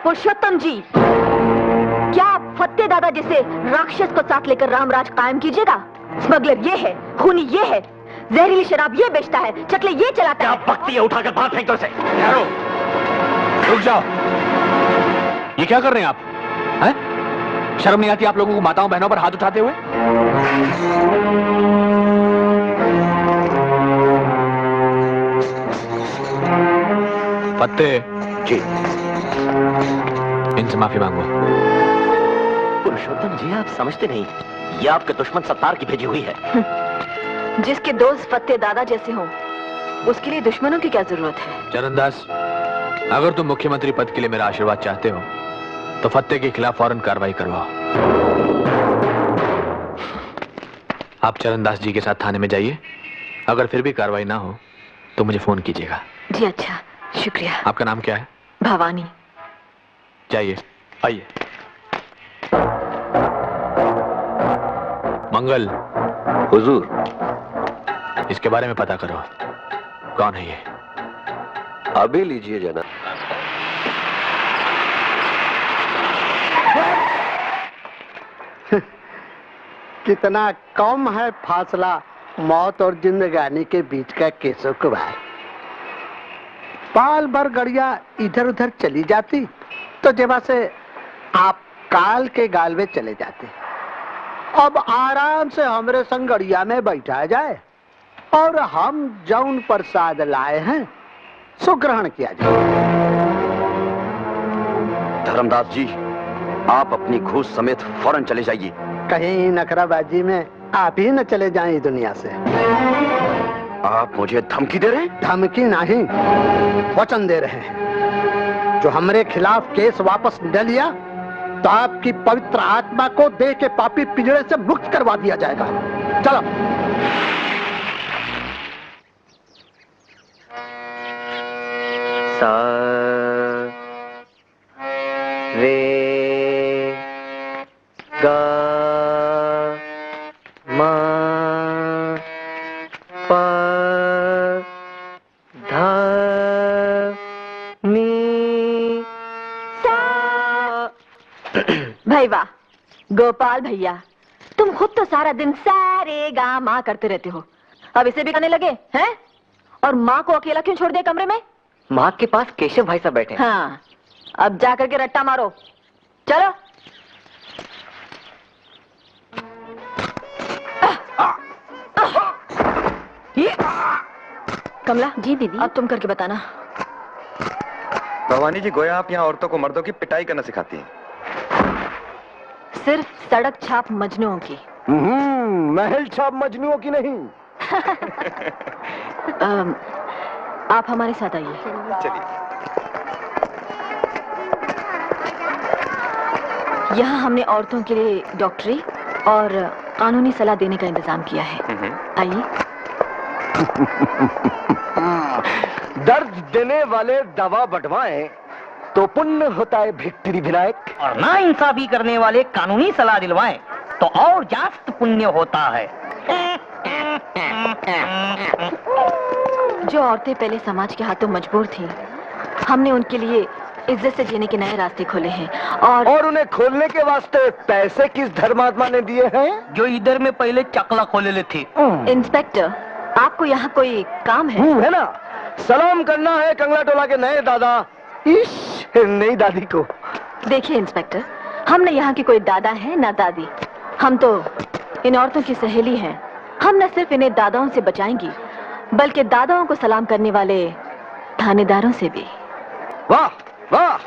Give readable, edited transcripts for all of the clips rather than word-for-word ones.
पुरुषोत्तम जी, क्या आप फत्ते दादा जैसे राक्षस को साथ लेकर रामराज कायम कीजिएगा? स्मगलर ये है, खूनी ये है, जहरीली शराब ये बेचता है, चकले ये चलाता है। क्या बकती है, उठाकर बाहर फेंक दो इसे। रुक जाओ, ये क्या कर रहे हैं आप? हैं? शर्म नहीं आती आप लोगों को माताओं बहनों पर हाथ उठाते हुए? फत्ते जी, इनसे माफी मांगो। पुरुषोत्तम जी, आप समझते नहीं, ये आपके दुश्मन सत्तार की भेजी हुई है। जिसके दोस्त फत्ते दादा जैसे हों, उसके लिए दुश्मनों की क्या जरूरत है? चरणदास, अगर तुम मुख्यमंत्री पद के लिए मेरा आशीर्वाद चाहते हो तो फत्ते के खिलाफ फौरन कार्रवाई करवाओ। आप चरणदास जी के साथ थाने में जाइए, अगर फिर भी कार्रवाई ना हो तो मुझे फोन कीजिएगा। जी अच्छा, शुक्रिया। आपका नाम क्या है? भवानी। जाइए, आइए। मंगल। हुजूर। इसके बारे में पता करो, कौन है ये? अभी लीजिए जनाब। कितना कम है फासला मौत और जिंदगानी के बीच का केशव कुमार। पाल भर गड़िया इधर उधर चली जाती तो जेबा से आप काल के गाल में चले जाते। अब आराम से हमरे संग गड़िया में बैठा जाए और हम जौन प्रसाद लाए हैं सो ग्रहण किया जाए। धर्मदास जी, आप अपनी घूस समेत फौरन चले जाइए। कहीं नखराबाजी में आप ही न चले जाएं दुनिया से। आप मुझे धमकी दे रहे हैं? धमकी नहीं, वचन दे रहे हैं। जो हमारे खिलाफ केस वापस न लिया तो आपकी पवित्र आत्मा को देह के पापी पिंजरे से मुक्त करवा दिया जाएगा। चलो। सा रे गा मा पा धा नी सा। भाई वाह, गोपाल भैया, तुम खुद तो सारा दिन सारे गा माँ करते रहते हो, अब इसे भी करने लगे हैं? और माँ को अकेला क्यों छोड़ दिया कमरे में? माँ के पास केशव भाई साहब बैठे हैं। हाँ, अब जाकर के रट्टा मारो, चलो। कमला जी। दीदी, अब तुम करके बताना। भवानी जी, गोया आप यहाँ औरतों को मर्दों की पिटाई करना सिखाती हैं। सिर्फ सड़क छाप मजनुओं की। महल छाप मजनुओं की नहीं। आप हमारे साथ आइए। चलिए। यहाँ हमने औरतों के लिए डॉक्टरी और कानूनी सलाह देने का इंतजाम किया है। आइए। दर्द देने वाले दवा बंटवाएं तो पुण्य होता है भिक्ट्री विनायक। और ना इंसाफी करने वाले कानूनी सलाह दिलवाएं तो और जास्त पुण्य होता है। जो औरतें पहले समाज के हाथों मजबूर थीं, हमने उनके लिए इज्जत से जीने के नए रास्ते खोले हैं। और उन्हें खोलने के वास्ते पैसे किस धर्मात्मा ने दिए हैं? जो इधर में पहले चकला खोले ले थे। इंस्पेक्टर, आपको यहाँ कोई काम है? है ना, सलाम करना है कंगला टोला के नए दादा नई दादी को। देखिए इंस्पेक्टर, हम न यहाँ की कोई दादा है ना दादी, हम तो इन औरतों की सहेली हैं। हम न सिर्फ इन्हें दादाओं से बचाएंगी, बल्कि दादाओं को सलाम करने वाले थानेदारों से भी। वाह वाह,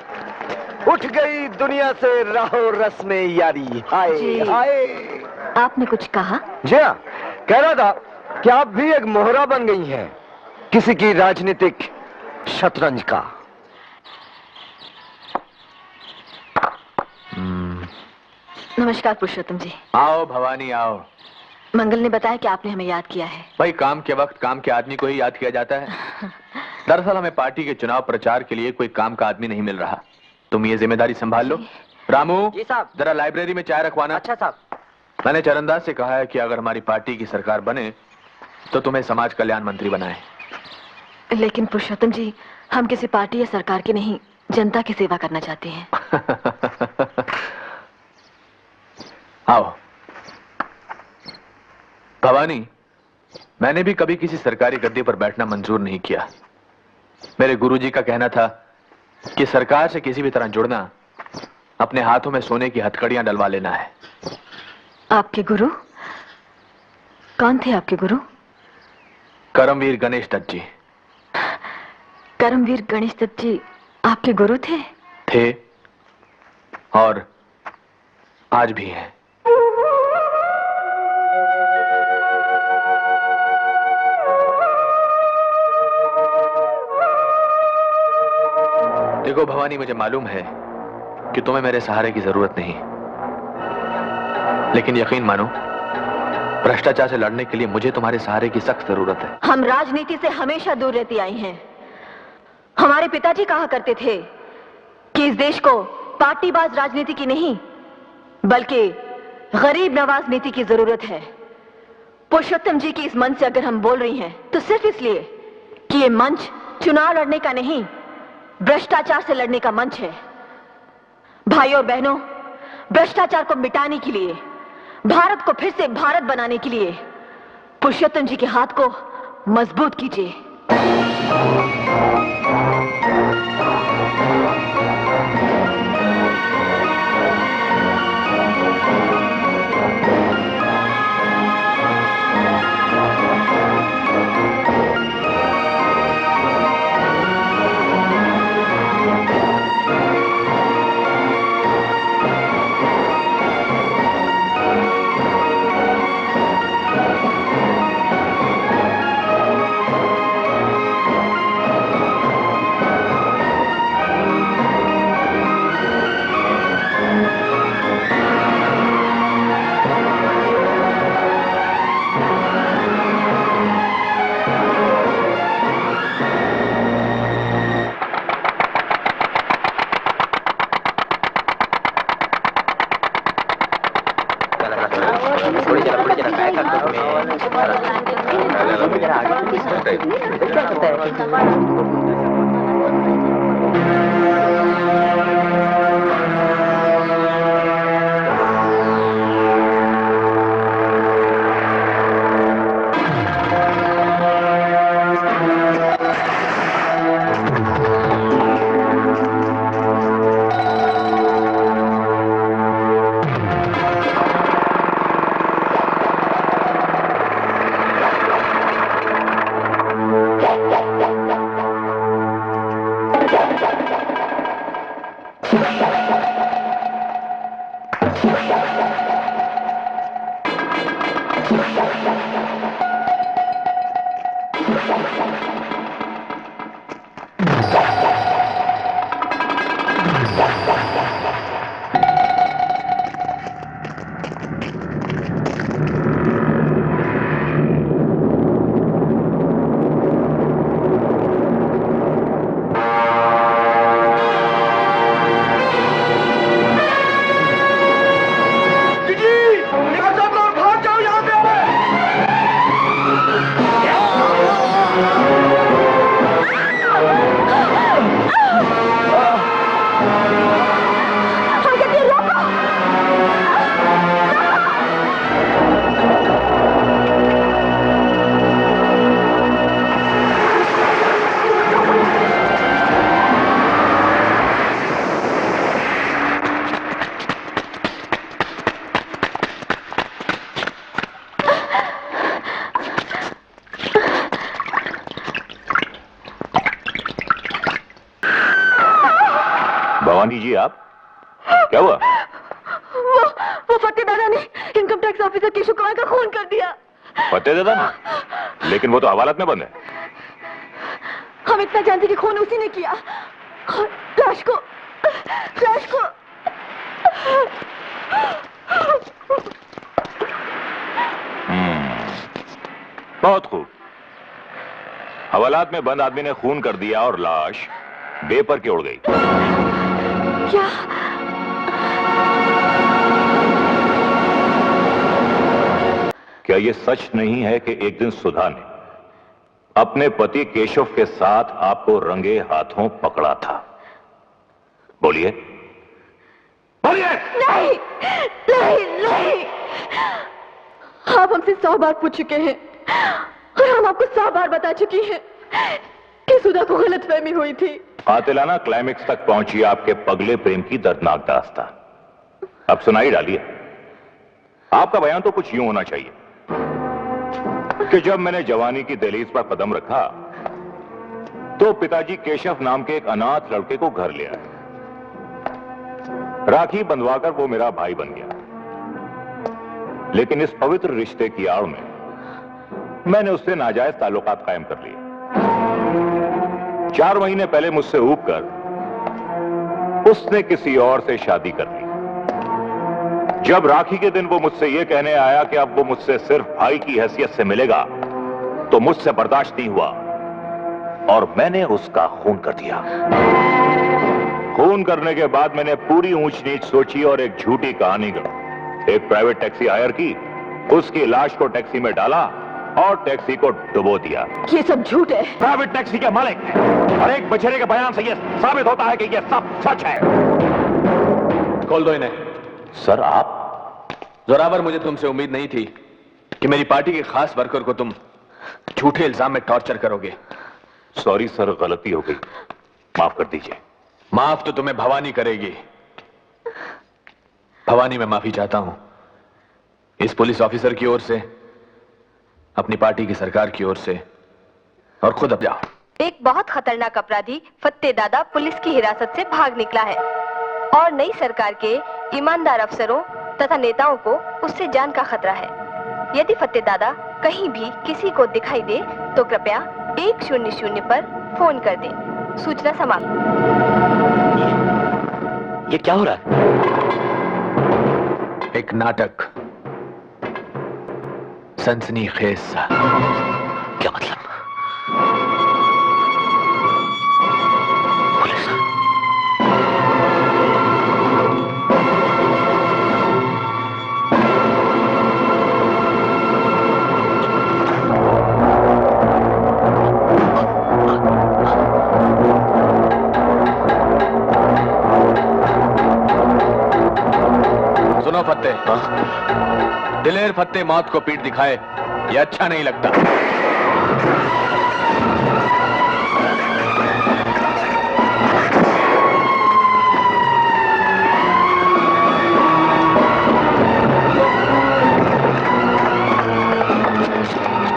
उठ गई दुनिया से राहो रस्में यारी। हाय हाय। आपने कुछ कहा? जी हाँ, कह रहा था कि आप भी एक मोहरा बन गई हैं किसी की राजनीतिक शतरंज का। नमस्कार पुरुषोत्तम जी। आओ भवानी, आओ। मंगल ने बताया कि आपने हमें याद किया है। भाई, काम के वक्त काम के आदमी को ही याद किया जाता है। दरअसल हमें पार्टी के चुनाव प्रचार के लिए कोई काम का आदमी नहीं मिल रहा। तुम ये जिम्मेदारी संभाल लो। रामू जी साहब। जरा लाइब्रेरी में चाय रखवाना। अच्छा साहब। मैंने चरणदास से कहा है कि अगर हमारी पार्टी की सरकार बने तो तुम्हें समाज कल्याण मंत्री बनाए। लेकिन पुरुषोत्तम जी, हम किसी पार्टी या सरकार के नहीं, जनता की सेवा करना चाहते हैं। आओ। भवानी, मैंने भी कभी किसी सरकारी गद्दी पर बैठना मंजूर नहीं किया। मेरे गुरुजी का कहना था कि सरकार से किसी भी तरह जुड़ना अपने हाथों में सोने की हथकड़ियां डलवा लेना है। आपके गुरु कौन थे? आपके गुरु? करमवीर गणेश दत्त जी। करमवीर गणेश दत्त जी आपके गुरु थे? थे और आज भी हैं। देखो भवानी, मुझे मालूम है कि तुम्हें मेरे सहारे की जरूरत नहीं, लेकिन यकीन मानो, भ्रष्टाचार से लड़ने के लिए मुझे तुम्हारे सहारे की सख्त जरूरत है। हम राजनीति से हमेशा दूर रहती आई हैं। हमारे पिताजी कहा करते थे कि इस देश को पार्टीबाज राजनीति की नहीं, बल्कि गरीब नवाज नीति की जरूरत है। पुरुषोत्तम जी की इस मंच से अगर हम बोल रही हैं, तो सिर्फ इसलिए कि ये मंच चुनाव लड़ने का नहीं, भ्रष्टाचार से लड़ने का मंच है। भाइयों और बहनों, भ्रष्टाचार को मिटाने के लिए, भारत को फिर से भारत बनाने के लिए पुरुषोत्तम जी के हाथ को मजबूत कीजिए। भवानी जी, आप क्या हुआ? वो फतेह दादा ने income tax officer Keshav Kumar का खून कर दिया। फतेह दादा ने? लेकिन वो तो हवालात में बंद है। हम इतना जानते कि खून उसी ने किया। लाश को बहुत खूब। हवालात में बंद आदमी ने खून कर दिया और लाश बेपर के उड़ गई। क्या? क्या ये सच नहीं है कि एक दिन सुधा ने अपने पति केशव के साथ आपको रंगे हाथों पकड़ा था? बोलिए, बोलिए। नहीं नहीं नहीं, आप हमसे 100 बार पूछ चुके हैं और हम आपको 100 बार बता चुकी हैं कि सुधा को गलतफहमी हुई थी। कातिलाना क्लाइमेक्स तक पहुंची आपके पगले प्रेम की दर्दनाक दास्तान। अब सुनाई डालिए। आपका बयान तो कुछ यूं होना चाहिए कि जब मैंने जवानी की दहलीज पर कदम रखा तो पिताजी केशव नाम के एक अनाथ लड़के को घर ले आए। राखी बंधवाकर वो मेरा भाई बन गया। लेकिन इस पवित्र रिश्ते की आड़ में मैंने उससे नाजायज ताल्लुकात कायम कर लिए। 4 महीने पहले मुझसे ऊब कर उसने किसी और से शादी कर ली। जब राखी के दिन वो मुझसे यह कहने आया कि अब वो मुझसे सिर्फ भाई की हैसियत से मिलेगा तो मुझसे बर्दाश्त नहीं हुआ और मैंने उसका खून कर दिया। खून करने के बाद मैंने पूरी ऊंच नीच सोची और एक झूठी कहानी गढ़ी। एक प्राइवेट टैक्सी हायर की, उसकी लाश को टैक्सी में डाला और टैक्सी को डुबो दिया। ये सब झूठ है। प्राइवेट टैक्सी के मालिक और एक बछड़े के बयान से यह साबित होता है कि यह सब सच है। खोल दो इन्हें। सर आप? जोरावर, मुझे तुमसे उम्मीद नहीं थी कि मेरी पार्टी के खास वर्कर को तुम झूठे इल्जाम में टॉर्चर करोगे। सॉरी सर, गलती हो गई, माफ कर दीजिए। माफ तो तुम्हें भवानी करेगी। भवानी, मैं माफी चाहता हूं इस पुलिस ऑफिसर की ओर से, अपनी पार्टी की सरकार की ओर से, और खुद अब जाओ। एक बहुत खतरनाक अपराधी फत्ते दादा पुलिस की हिरासत से भाग निकला है और नई सरकार के ईमानदार अफसरों तथा नेताओं को उससे जान का खतरा है। यदि फत्ते दादा कहीं भी किसी को दिखाई दे तो कृपया 100 पर फोन कर दें। सूचना समाप्त। ये क्या हो रहा है? एक नाटक, सनसनीखेज सा। क्या मतलब? पुलिस? सुनो फत्ते, दिलेर फत्ते मौत को पीठ दिखाए ये अच्छा नहीं लगता।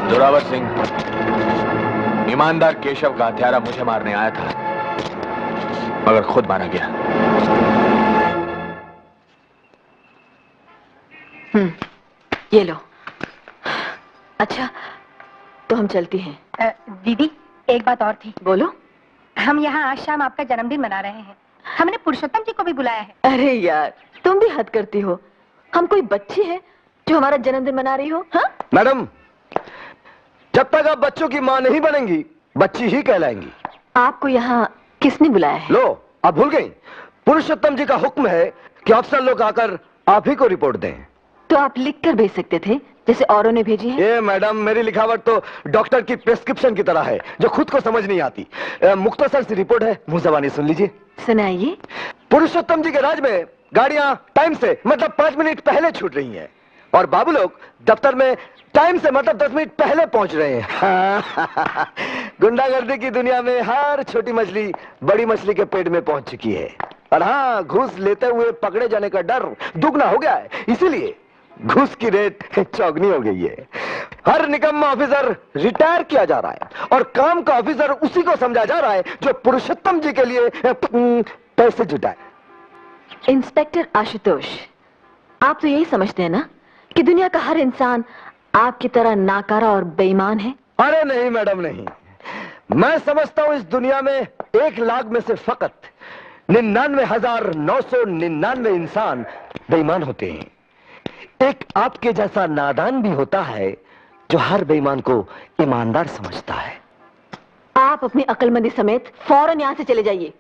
जोरावर सिंह, ईमानदार केशव का हत्यारा मुझे मारने आया था मगर खुद मारा गया। ये लो। अच्छा, तो हम चलती हैं। दीदी, एक बात और थी। बोलो। हम यहाँ आज शाम आपका जन्मदिन मना रहे हैं। हमने पुरुषोत्तम जी को भी बुलाया है। अरे यार, तुम भी हद करती हो। हम कोई बच्ची है जो हमारा जन्मदिन मना रही हो? हाँ मैडम, जब तक आप बच्चों की मां नहीं बनेंगी बच्ची ही कहलाएंगी। आपको यहाँ किसने बुलाया है? लो, आप भूल गई? पुरुषोत्तम जी का हुक्म है कि अफसर लोग आकर आप ही को रिपोर्ट दें। तो आप लिख कर भेज सकते थे जैसे औरों ने भेजी है। ये मैडम, मेरी लिखावट तो डॉक्टर की प्रेस्क्रिप्शन की तरह है जो खुद को समझ नहीं आती। मुख्तसर सी रिपोर्ट है, मुंह ज़बानी सुन लीजिए। सुनाइए। पुरुषोत्तम जी के राज में गाड़ियां टाइम से मतलब 5 मिनट पहले छूट रही हैं और बाबू लोग दफ्तर में टाइम से मतलब 10 मिनट पहले पहुंच रहे हैं। गुंडागर्दी की दुनिया में हर छोटी मछली बड़ी मछली के पेट में पहुंच चुकी है। और हाँ, घूस लेते हुए पकड़े जाने का डर दुगना हो गया है, इसीलिए घूस की रेट चौगनी हो गई है। हर निकम्मा ऑफिसर रिटायर किया जा रहा है और काम का ऑफिसर उसी को समझा जा रहा है जो पुरुषोत्तम जी के लिए पैसे जुटाए। इंस्पेक्टर आशुतोष, आप तो यही समझते हैं ना कि दुनिया का हर इंसान आपकी तरह नाकारा और बेईमान है? अरे नहीं मैडम, नहीं। मैं समझता हूं इस दुनिया में 1 लाख में से फकत 99,999 इंसान बेईमान होते हैं। एक आपके जैसा नादान भी होता है जो हर बेईमान को ईमानदार समझता है। आप अपनी अक्लमंदी समेत फौरन यहां से चले जाइए।